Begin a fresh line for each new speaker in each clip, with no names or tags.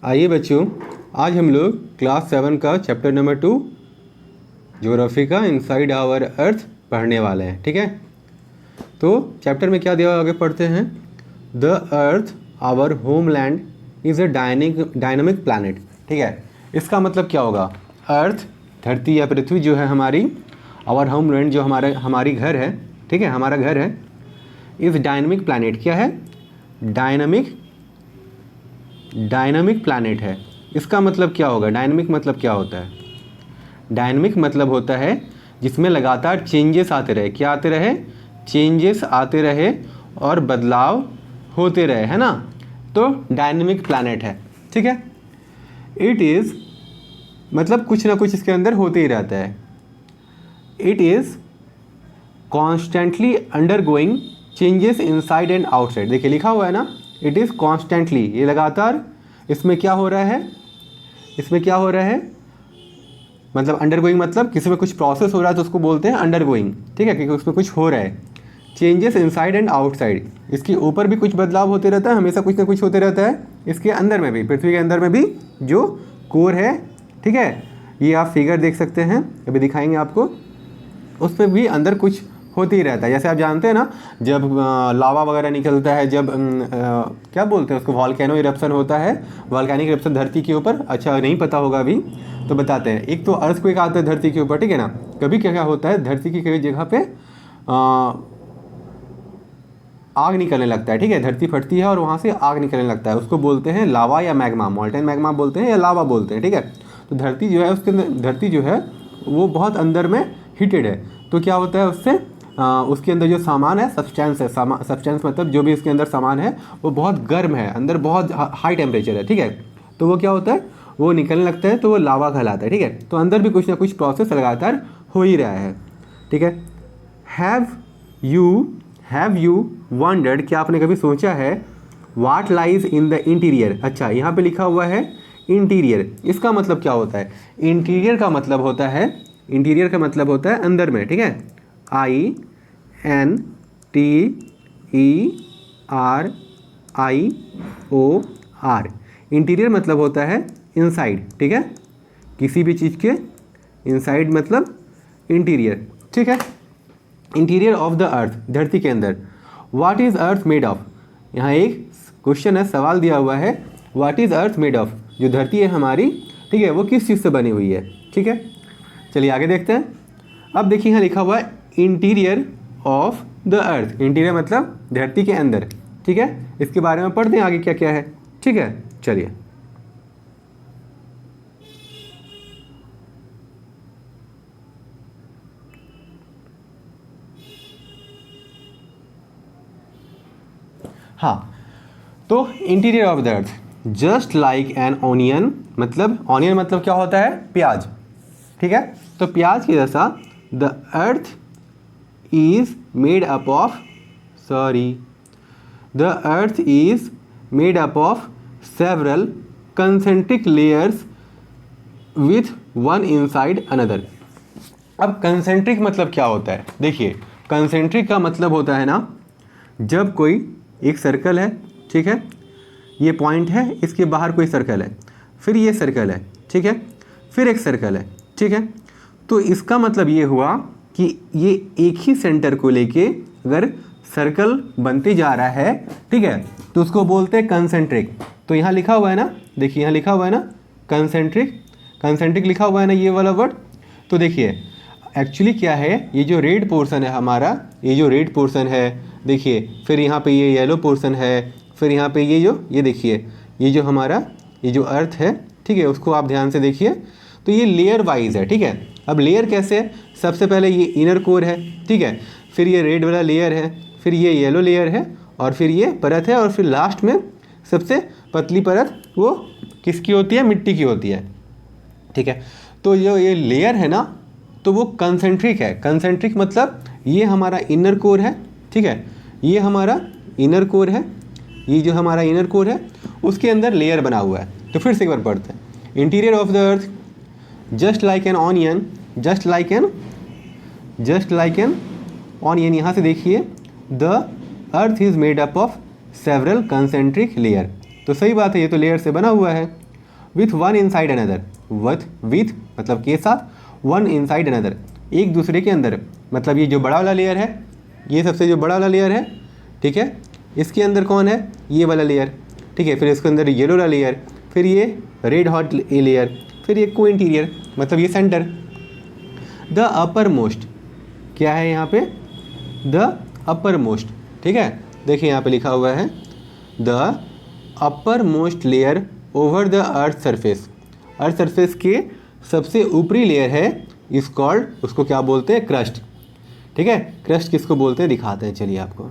आइए बच्चों, आज हम लोग क्लास 7 का चैप्टर नंबर 2 ज्योग्राफी का इनसाइड आवर अर्थ पढ़ने वाले हैं। ठीक है, तो चैप्टर में क्या दिया आगे पढ़ते हैं। The earth our homeland is a dynamic planet. ठीक है, इसका मतलब क्या होगा। अर्थ धरती या पृथ्वी जो है हमारी, आवर होमलैंड जो हमारी घर है, ठीक है, हमारा घर है, इज़ डायनामिक प्लैनेट। क्या है? डायनामिक प्लैनेट है। इसका मतलब क्या होगा? डायनामिक मतलब क्या होता है? डायनामिक मतलब होता है जिसमें लगातार चेंजेस आते रहे। क्या आते रहे? चेंजेस आते रहे और बदलाव होते रहे, है ना। तो डायनामिक प्लैनेट है। ठीक है, इट इज़ मतलब कुछ ना कुछ इसके अंदर होते ही रहता है। It is constantly undergoing changes inside and outside. देखिए लिखा हुआ है ना, इट इज़ कॉन्स्टेंटली, ये लगातार इसमें क्या हो रहा है, इसमें क्या हो रहा है, मतलब अंडरगोइंग मतलब किसी में कुछ प्रोसेस हो रहा है तो उसको बोलते हैं अंडरगोइंग। ठीक है, क्योंकि उसमें कुछ हो रहा है। चेंजेस इनसाइड एंड आउटसाइड, इसके ऊपर भी कुछ बदलाव होते रहता है, हमेशा कुछ ना कुछ होते रहता है। इसके अंदर में भी, पृथ्वी के अंदर में भी जो कोर है, ठीक है, ये आप फिगर देख सकते हैं, अभी दिखाएंगे आपको, उसमें भी अंदर कुछ होते ही रहता है। जैसे आप जानते हैं ना, जब लावा वगैरह निकलता है, जब क्या बोलते हैं उसको, वॉल्केनो इरप्शन होता है, वॉल्केनिक इरप्शन धरती के ऊपर। अच्छा, नहीं पता होगा अभी तो बताते हैं। एक तो अर्थक्वेक आता है धरती के ऊपर, ठीक है ना। कभी क्या क्या होता है, धरती की कई जगह पे आग निकलने लगता है। ठीक है, धरती फटती है और वहाँ से आग निकलने लगता है, उसको बोलते हैं लावा या मैग्मा, मॉल्टेन मैग्मा बोलते हैं या लावा बोलते हैं। ठीक है, तो धरती जो है उसके अंदर, धरती जो है वो बहुत अंदर में हीटेड है। तो क्या होता है उससे, उसके अंदर जो सामान है, सब्सटेंस है, सब्सटेंस मतलब जो भी उसके अंदर सामान है वो बहुत गर्म है, अंदर बहुत हाई टेम्परेचर है। ठीक है, तो वो क्या होता है, वो निकलने लगता है, तो वो लावा कहलाता है। ठीक है, तो अंदर भी कुछ ना कुछ प्रोसेस लगातार हो ही रहा है। ठीक है, हैव यू वंडर्ड, क्या आपने कभी सोचा है, what lies in the interior. अच्छा, यहाँ पे लिखा हुआ है इंटीरियर, इसका मतलब क्या होता है? इंटीरियर का मतलब होता है, इंटीरियर का मतलब होता है अंदर में। ठीक है, INTERIOR, इंटीरियर मतलब होता है इनसाइड। ठीक है, किसी भी चीज़ के इनसाइड मतलब इंटीरियर। ठीक है, इंटीरियर ऑफ द अर्थ, धरती के अंदर। What is earth made of, यहाँ एक क्वेश्चन है, सवाल दिया हुआ है, what is earth made of, जो धरती है हमारी, ठीक है, वो किस चीज़ से बनी हुई है। ठीक है, चलिए आगे देखते हैं। अब देखिए यहाँ लिखा हुआ है interior of the earth, interior मतलब धरती के अंदर। ठीक है, इसके बारे में पढ़ते हैं आगे क्या क्या है। ठीक है, चलिए। हाँ, तो interior of the earth, just like an onion, मतलब ऑनियन मतलब क्या होता है, प्याज। ठीक है, तो प्याज की जैसा the earth is made up of, the earth is made up of several concentric layers with one inside another. अब कंसेंट्रिक मतलब क्या होता है? देखिए, कंसेंट्रिक का मतलब होता है ना, जब कोई एक सर्कल है, ठीक है, ये पॉइंट है, इसके बाहर कोई सर्कल है, फिर ये सर्कल है, ठीक है, फिर एक सर्कल है, ठीक है, तो इसका मतलब ये हुआ कि ये एक ही सेंटर को लेके अगर सर्कल बनते जा रहा है, ठीक है, तो उसको बोलते हैं कंसेंट्रिक। तो यहाँ लिखा हुआ है ना, देखिए यहाँ लिखा हुआ है ना कंसेंट्रिक, कंसेंट्रिक लिखा हुआ है ना ये वाला वर्ड। तो देखिए एक्चुअली क्या है, ये जो रेड पोर्शन है हमारा, ये जो रेड पोर्शन है, देखिए, फिर यहाँ पे ये येलो पोर्शन है, फिर यहाँ पे ये देखिए, ये जो हमारा ये जो अर्थ है, ठीक है, उसको आप ध्यान से देखिए, तो ये लेयर वाइज है। ठीक है, अब लेयर कैसे है, सबसे पहले ये इनर कोर है, ठीक है, फिर ये रेड वाला लेयर है, फिर ये येलो लेयर है, और फिर ये परत है, और फिर लास्ट में सबसे पतली परत वो किसकी होती है, मिट्टी की होती है। ठीक है, तो ये लेयर है ना, तो वो कंसेंट्रिक है। कंसेंट्रिक मतलब ये हमारा इनर कोर है, ठीक है, ये हमारा इनर कोर है, ये जो हमारा इनर कोर है उसके अंदर लेयर बना हुआ है। तो फिर से एक बार पढ़ते हैं, interior of the earth just like an onion, just like an onion, यहाँ से देखिए, the earth is made up of several concentric layer. तो सही बात है, ये तो लेयर से बना हुआ है। With one inside another, with मतलब के साथ, वन इनसाइड अनदर, एक दूसरे के अंदर, मतलब ये जो बड़ा वाला लेयर है, ये सबसे जो बड़ा वाला लेयर है, ठीक है, इसके अंदर कौन है, ये वाला लेयर, ठीक है, फिर इसके अंदर येलो वाला लेयर, फिर ये रेड हॉट लेयर, फिर ये को इंटीरियर मतलब ये सेंटर। द अपर मोस्ट क्या है यहाँ पे, द अपर मोस्ट, ठीक है, देखिए यहाँ पे लिखा हुआ है the upper most layer over the earth surface, earth surface के सबसे ऊपरी लेयर है, इस कॉल्ड, उसको क्या बोलते हैं, क्रस्ट, ठीक है। क्रस्ट किसको बोलते हैं दिखाते हैं, चलिए आपको।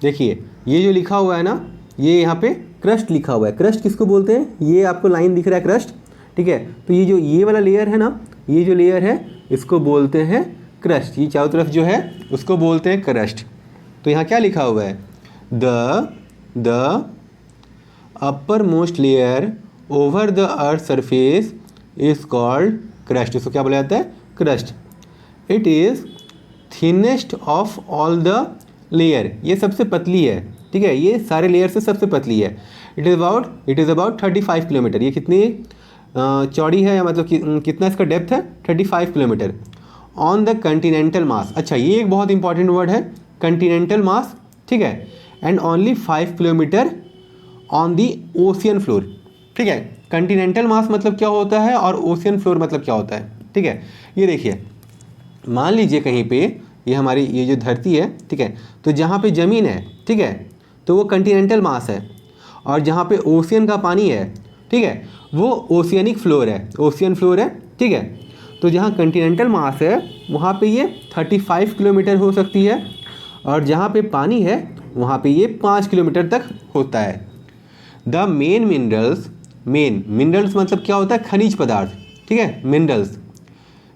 देखिए ये जो लिखा हुआ है ना, ये यहाँ पे क्रस्ट लिखा हुआ है, क्रस्ट किसको बोलते हैं, ये आपको लाइन दिख रहा है क्रस्ट, ठीक है। तो ये जो ये वाला लेयर है ना, ये जो लेयर है इसको बोलते हैं क्रस्ट, ये चारों तरफ जो है उसको बोलते हैं क्रस्ट। तो यहाँ क्या लिखा हुआ है, the upper most layer over the earth surface is called crust, इसको क्या बोला जाता है, crust. It is thinnest of all the layer, ये सबसे पतली है, ठीक है, ये सारे लेयर से सबसे पतली है। इट इज़ अबाउट 35 किलोमीटर, ये कितनी चौड़ी है, या मतलब कितना इसका डेप्थ है, 35 किलोमीटर। ऑन द कंटिनेंटल मास, अच्छा ये एक बहुत इंपॉर्टेंट वर्ड है, कंटिनेंटल मास, ठीक है, and only 5 kilometre on the ocean floor, ठीक है। कंटिनेंटल मास मतलब क्या होता है और ओशियन फ्लोर मतलब क्या होता है, ठीक है। ये देखिए मान लीजिए कहीं पे ये हमारी ये जो धरती है, ठीक है, तो जहाँ पे ज़मीन है, ठीक है, तो वो कंटिनेंटल मास है, और जहाँ पे ओशियन का पानी है, ठीक है, वो ओशियनिक फ्लोर है, ओशियन फ्लोर है, ठीक है। तो जहाँ कंटिनेंटल मास है वहाँ पे ये 35 किलोमीटर हो सकती है, और जहाँ पे पानी है वहाँ पे ये 5 किलोमीटर तक होता है। द मेन मिनरल्स मतलब क्या होता है, खनिज पदार्थ, ठीक है, मिनरल्स।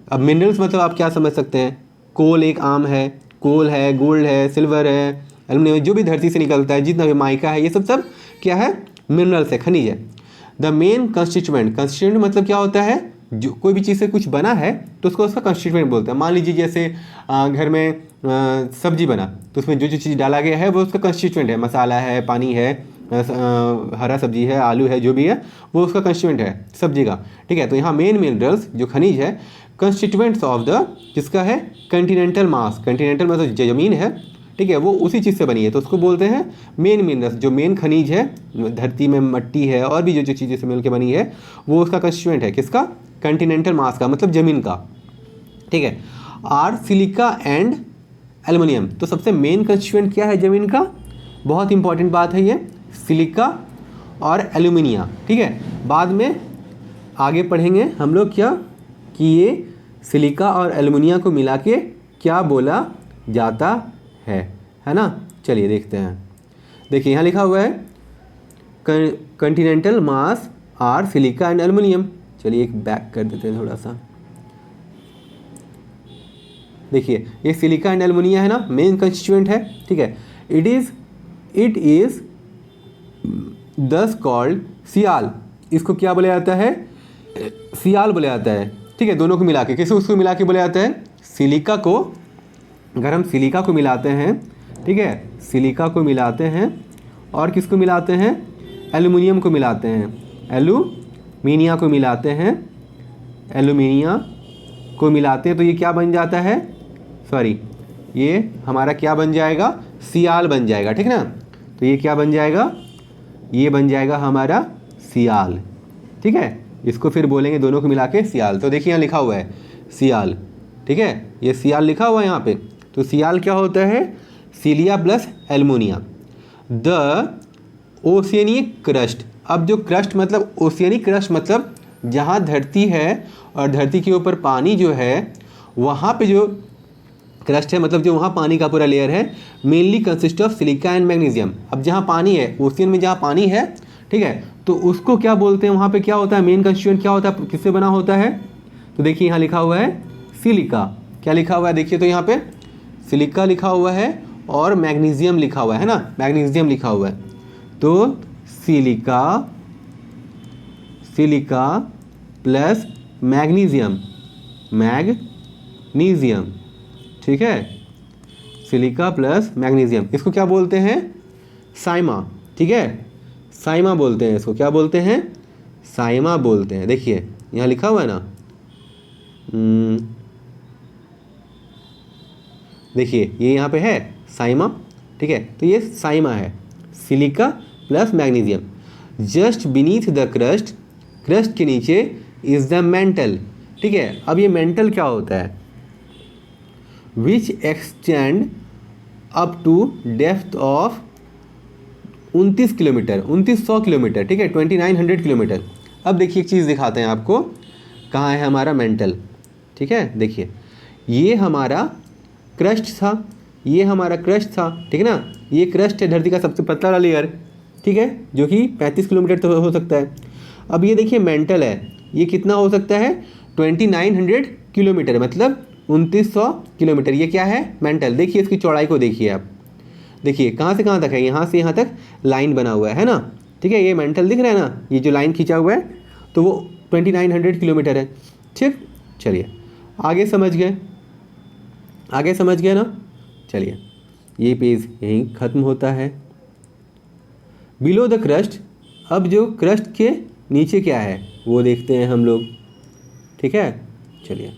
अब मिनरल्स मतलब आप क्या समझ सकते हैं, कोल एक आम है, कोल है, गोल्ड है, सिल्वर है, एल्युमिनियम, जो भी धरती से निकलता है, जितना भी माइका है, ये सब क्या है, मिनरल्स है, खनिज है। द मेन कंस्टिट्यूएंट मतलब क्या होता है, जो कोई भी चीज़ से कुछ बना है तो उसको उसका कंस्टिट्यूएंट बोलते हैं। मान लीजिए जैसे घर में सब्जी बना, तो उसमें जो चीज़ डाला गया है वो उसका कंस्टिट्यूएंट है, मसाला है, पानी है, हरा सब्जी है, आलू है, जो भी है वो उसका कंस्टिट्यूएंट है सब्जी का, ठीक है। तो यहाँ मेन मिनरल्स जो खनिज है, कंस्टिट्यूएंट्स ऑफ द किसका है, कंटिनेंटल मास, कंटिनेंटल मतलब ज़मीन है, ठीक है, वो उसी चीज़ से बनी है, तो उसको बोलते हैं मेन मिनरल्स। जो मेन खनिज है, धरती में मट्टी है और भी जो चीज़ें से मिलकर बनी है, वो उसका कंस्टिट्यूएंट है, किसका, कंटिनेंटल मास का, मतलब ज़मीन का, ठीक है। आर सिलिका एंड एल्युमिनियम, तो सबसे मेन कंस्टिट्यूएंट क्या है ज़मीन का, बहुत इंपॉर्टेंट बात है ये, सिलिका और एल्युमिनिया, ठीक है। बाद में आगे पढ़ेंगे हम लोग क्या, कि ये सिलिका और एल्युमिनिया को मिला के क्या बोला जाता है ना। चलिए देखते हैं, देखिए यहाँ लिखा हुआ है continental mass are silica and aluminium. चलिए एक बैक कर देते हैं थोड़ा सा, देखिए ये सिलिका एंड एल्युमिनिया है ना, मेन कंस्टिट्यूएंट है, ठीक है। इट इज़ दस कॉल्ड सियाल, इसको क्या बोला जाता है, सियाल बोला जाता है, ठीक है। दोनों को मिला के, किसे उसको मिला के बोला जाता है, सिलिका को, अगर हम सिलिका को मिलाते हैं, ठीक है, सिलिका को मिलाते हैं और किसको मिलाते हैं, एल्युमिनियम को मिलाते हैं, एल्युमिनिया को मिलाते हैं, एल्युमिनिया को मिलाते हैं, तो ये क्या बन जाता है, सॉरी ये हमारा क्या बन जाएगा, सियाल बन जाएगा, ठीक ना। तो ये क्या बन जाएगा, ये बन जाएगा हमारा सियाल, ठीक है। इसको फिर बोलेंगे दोनों को मिला के सियाल। तो देखिए यहाँ लिखा हुआ है सियाल, ठीक है, ये सियाल लिखा हुआ है यहाँ पे। तो सियाल क्या होता है, silica plus alumina. The oceanic crust, अब जो क्रस्ट मतलब ओशियनिक क्रस्ट मतलब जहाँ धरती है और धरती के ऊपर पानी जो है, वहाँ पे जो क्रस्ट है, मतलब जो वहाँ पानी का पूरा लेयर है, mainly consist of silica and magnesium. अब जहाँ पानी है, ओशियन में जहाँ पानी है, ठीक है, तो उसको क्या बोलते हैं, वहाँ पे क्या होता है, मेन कंस्टिट्यूएंट क्या होता है, किससे बना होता है। तो देखिए यहाँ लिखा हुआ है सिलिका, क्या लिखा हुआ है, देखिए तो यहाँ पे सिलिका लिखा हुआ है और मैग्नीशियम लिखा हुआ है ना, मैग्नीशियम लिखा हुआ है। तो सिलिका प्लस मैग्नीशियम, ठीक है, सिलिका प्लस मैग्नीशियम, इसको क्या बोलते हैं, साइमा, ठीक है, साइमा बोलते हैं इसको, क्या बोलते हैं, साइमा बोलते हैं। देखिए यहाँ लिखा हुआ है ना, देखिए ये यहाँ पे है साइमा, ठीक है, तो ये साइमा है, silica plus magnesium. Just beneath the crust, crust के नीचे इज द मेंटल, ठीक है। अब ये मेंटल क्या होता है, which extend up to depth of 29 kilometre, 2900 kilometre, ठीक है, 2900 किलोमीटर। अब देखिए एक चीज़ दिखाते हैं आपको, कहाँ है हमारा मेंटल, ठीक है। देखिए ये हमारा क्रस्ट था, ये हमारा क्रस्ट था, ठीक है ना, ये क्रस्ट है धरती का सबसे पतला वाला लेयर, ठीक है, जो कि 35 किलोमीटर तो हो सकता है। अब ये देखिए मेंटल है, ये कितना हो सकता है, 2900 किलोमीटर, मतलब 2900 किलोमीटर, ये क्या है, मेंटल। देखिए इसकी चौड़ाई को देखिए आप, देखिए कहाँ से कहाँ तक है, यहाँ से यहाँ तक लाइन बना हुआ है ना, ठीक है, ये मेंटल दिख रहा है ना, ये जो लाइन खींचा हुआ है, तो वो 2900 किलोमीटर है, ठीक। चलिए आगे समझ गए, आगे समझ गए ना। चलिए ये पेज यहीं ख़त्म होता है। बिलो द क्रस्ट, अब जो क्रस्ट के नीचे क्या है वो देखते हैं हम लोग, ठीक है। चलिए